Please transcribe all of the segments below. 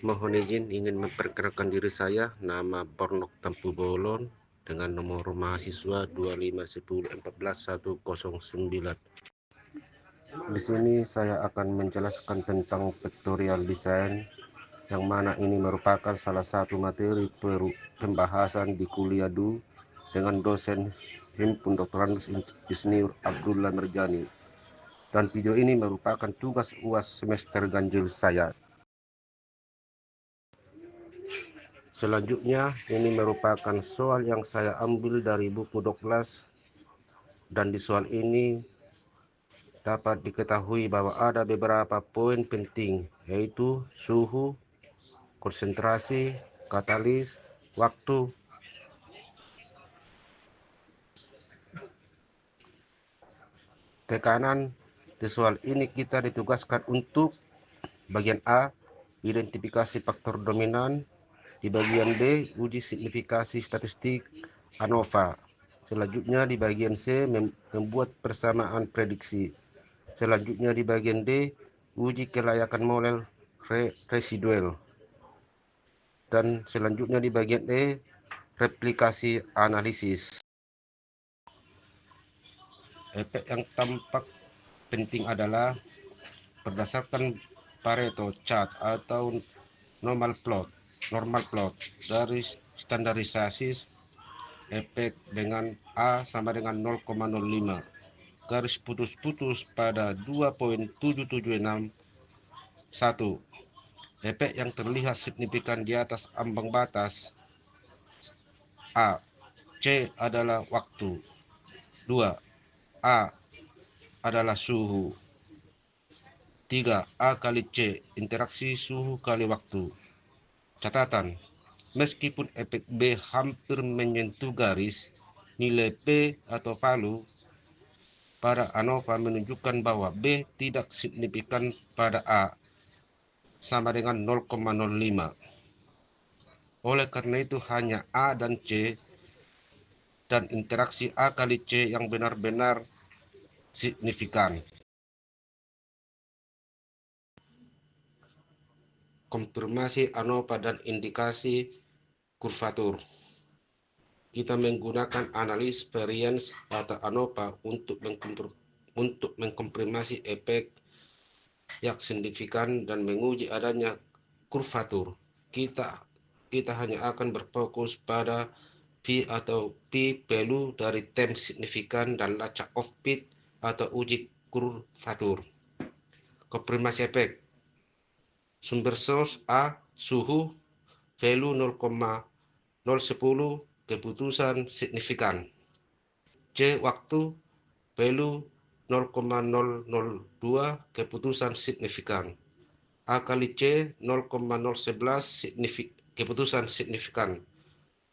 Mohon izin ingin memperkenalkan diri saya, nama Bornok Tampu Bolon dengan nomor mahasiswa 2510109. Di sini saya akan menjelaskan tentang vectorial design, yang mana ini merupakan salah satu materi pembahasan di kuliah DU dengan dosen Himpunan Doktoranus Insinyur Abdullah Merjani. Dan video ini merupakan tugas UAS semester ganjil saya. Selanjutnya, ini merupakan soal yang saya ambil dari buku Doklas, dan di soal ini dapat diketahui bahwa ada beberapa poin penting, yaitu suhu, konsentrasi, katalis, waktu. Tekanan di soal ini kita ditugaskan untuk bagian A, identifikasi faktor dominan. Di bagian B, uji signifikasi statistik ANOVA. Selanjutnya di bagian C, membuat persamaan prediksi. Selanjutnya di bagian D, uji kelayakan model residual. Dan selanjutnya di bagian E, replikasi analisis. Efek yang tampak penting adalah berdasarkan Pareto chart atau normal plot dari standarisasi efek dengan A sama dengan 0,05, garis putus-putus pada 2.776. 1. Efek yang terlihat signifikan di atas ambang batas. A. C adalah waktu. 2. A adalah suhu. 3. A kali C, interaksi suhu kali waktu. Catatan, meskipun efek B hampir menyentuh garis, nilai P atau palu pada ANOVA menunjukkan bahwa B tidak signifikan pada A, sama dengan 0,05. Oleh karena itu hanya A dan C dan interaksi A kali C yang benar-benar signifikan. Konfirmasi ANOVA dan indikasi kurvatur. Kita menggunakan analis variance atau ANOVA untuk mengkonfirmasi efek yang signifikan dan menguji adanya kurvatur. Kita hanya akan berfokus pada P atau P value dari term signifikan dan lacak offbeat atau uji kurvatur. Konfirmasi efek. Sumber source A, suhu, value 0,010, keputusan signifikan. C, waktu, value 0,002, keputusan signifikan. A kali C 0,011, keputusan signifikan.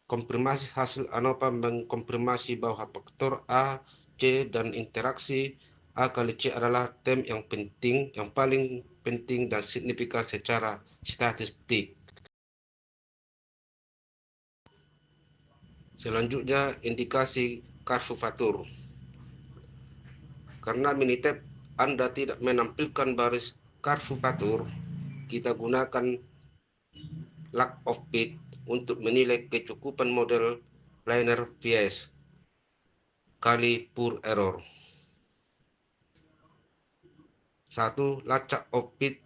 Konfirmasi hasil ANOVA mengkonfirmasi bahwa faktor A, C, dan interaksi A kali C adalah term yang paling penting dan signifikan secara statistik. Selanjutnya, indikasi kurvatur. Karena Minitab Anda tidak menampilkan baris kurvatur, kita gunakan lack of fit untuk menilai kecukupan model linear bias kali pure error. 1. Lacak of fit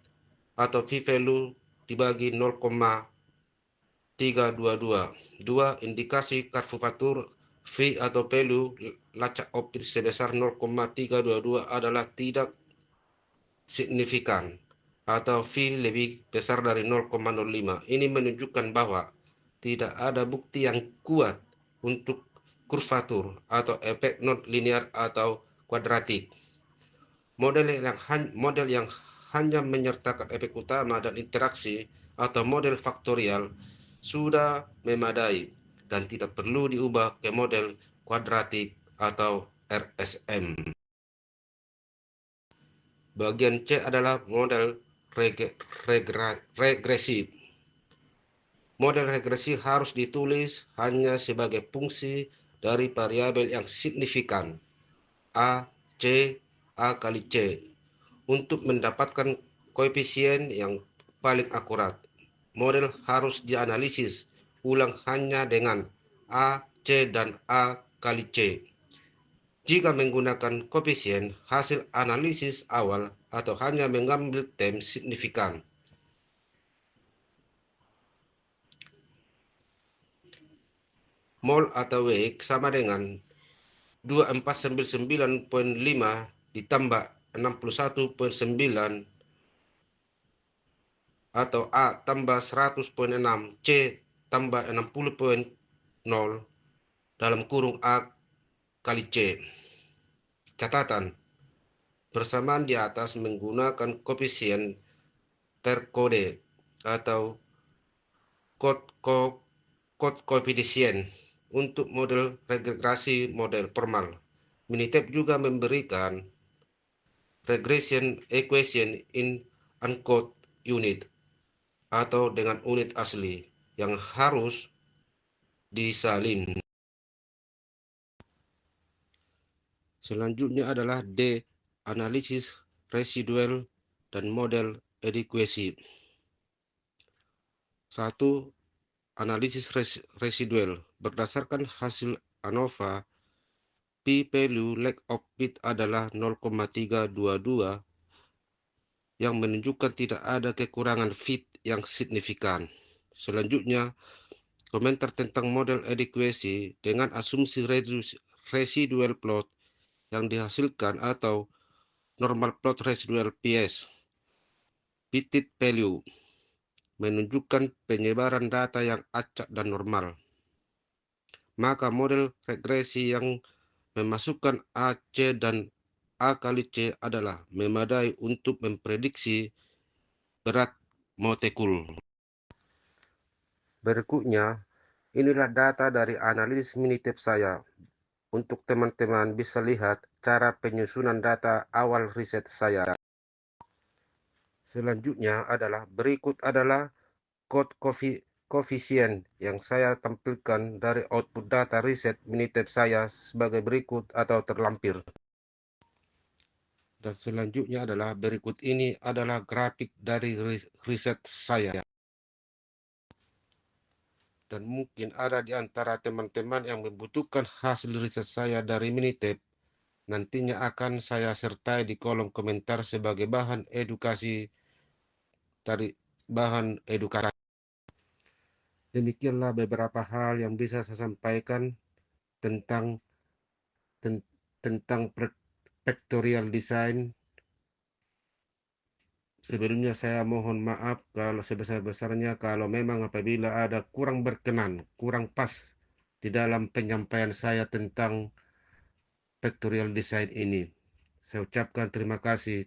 atau p-value dibagi 0,322. 2. Indikasi kurvatur V atau value lacak of fit sebesar 0,322 adalah tidak signifikan atau V lebih besar dari 0,05. Ini menunjukkan bahwa tidak ada bukti yang kuat untuk kurvatur atau efek non linear atau kuadratik. Model yang hanya menyertakan efek utama dan interaksi atau model faktorial sudah memadai dan tidak perlu diubah ke model kuadratik atau RSM. Bagian C adalah model regresi. Model regresi harus ditulis hanya sebagai fungsi dari variabel yang signifikan A, C, A kali C untuk mendapatkan koefisien yang paling akurat. model harus dianalisis ulang hanya dengan A, C, dan A kali C. Jika menggunakan koefisien, hasil analisis awal atau hanya mengambil term signifikan. Mol atau W sama dengan 2499,5 ditambah 61,9 atau A tambah 100,6 C tambah 60,0 dalam kurung A kali C. Catatan, persamaan di atas menggunakan koefisien terkode atau kode koefisien untuk model regresi model formal. Minitab juga memberikan regression equation in uncoded unit atau dengan unit asli yang harus disalin. Selanjutnya adalah D, analisis residual dan model adequacy. 1. Analisis residual. Berdasarkan hasil ANOVA, p-value lack of fit adalah 0,322 yang menunjukkan tidak ada kekurangan fit yang signifikan. Selanjutnya, komentar tentang model adequacy dengan asumsi residual plot yang dihasilkan atau normal plot residual PS fitted value menunjukkan penyebaran data yang acak dan normal. Maka model regresi yang memasukkan A, C, dan A kali C adalah memadai untuk memprediksi berat molekul. Berikutnya, inilah data dari analisis Minitab saya. Untuk teman-teman bisa lihat cara penyusunan data awal riset saya. Selanjutnya berikut adalah kode koefisien yang saya tampilkan dari output data riset Minitab saya sebagai berikut atau terlampir. Dan selanjutnya berikut ini adalah grafik dari riset saya. Dan mungkin ada di antara teman-teman yang membutuhkan hasil riset saya dari Minitab. Nantinya akan saya sertai di kolom komentar sebagai bahan edukasi Demikianlah beberapa hal yang bisa saya sampaikan tentang factorial design. Sebelumnya saya mohon maaf kalau sebesar-besarnya kalau memang apabila ada kurang berkenan, kurang pas di dalam penyampaian saya tentang factorial design ini. Saya ucapkan terima kasih.